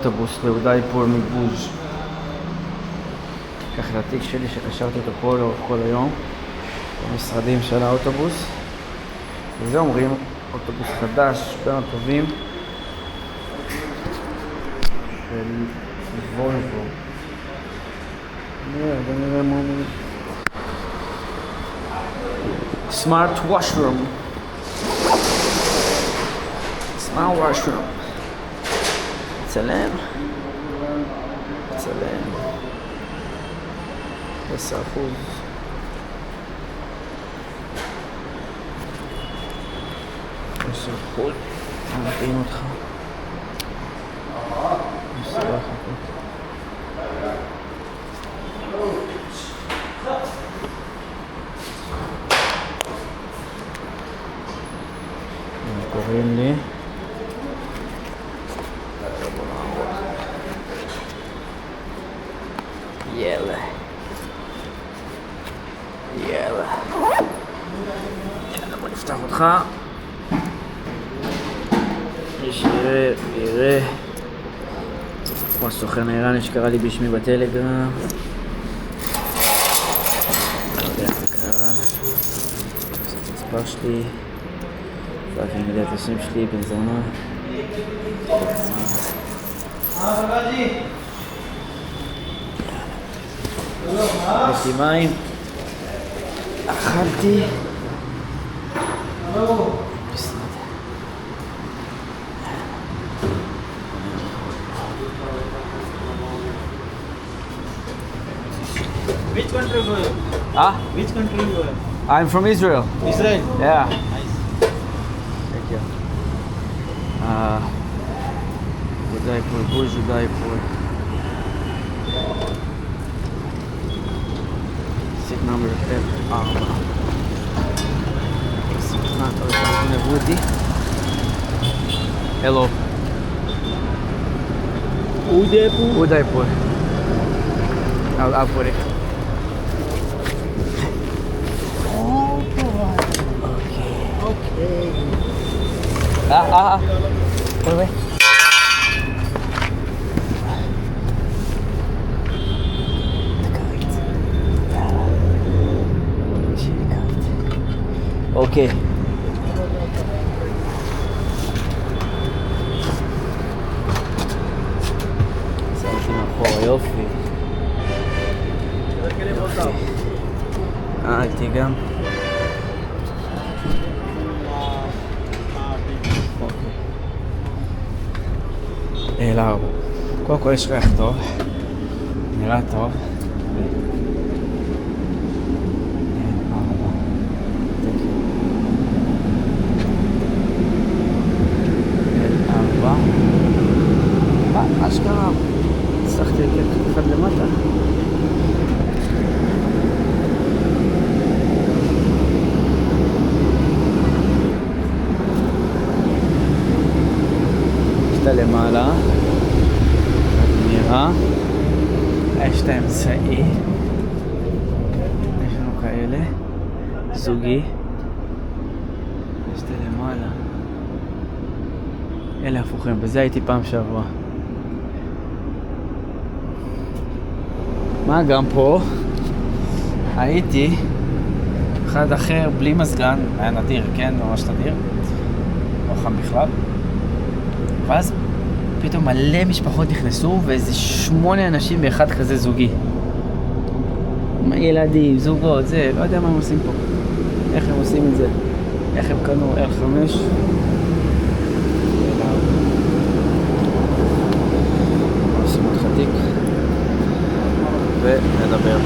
אוטובוס לאודייפור מבוז'. לקח את התיק שלי שקשרתי אותו פה לאורך כל היום במשרדים של האוטובוס, וזה אומרים אוטובוס חדש בין הטובים של וולבו. בוא נראה מה אומרים. Smart washroom. Smart washroom. צלם 10%. מראים אותך. נשמח קוראים לי יאללה בוא נפתח אותך. מי שיראה כמו הסוכן האיראני שקרא לי בשמי בטלגרם, לא יודע איך זה קרה. עושה את הספר שלי, פאקינג יודע את השם שלי, בן זונה. יש לי מים, אכלתי. Which country go you? Which country you are? I'm from Israel. Israel? Yeah. Nice. Thank you. Udaipur, Burj Udaipur. Seat number F4. Woody. Hello. Udaipur. I'll put it. Okay. Wait. Okay. שמתי מאחור, יופי. איתי גם. לא, קודם כל יש ריח טוב, נראה טוב. אשכרה, הצלחתי לקחת אחד למטה. שאתה למעלה, נראה, יש את האמצעי, יש לנו כאלה, זוגי, יש את למעלה, אלה הפוכים, בזה הייתי פעם שעברה. מה גם פה הייתי אחד אחר בלי מזגן, היה נדיר, כן? ממש נדיר, לא חם בכלל, ואז פתאום מלא משפחות נכנסו ואיזה 8 אנשים באחד כזה זוגי, ילדים, זוגות, זה, לא יודע מה הם עושים פה, איך הם עושים את זה, איך הם קנו L5. נשים אותך תיק ונדבר.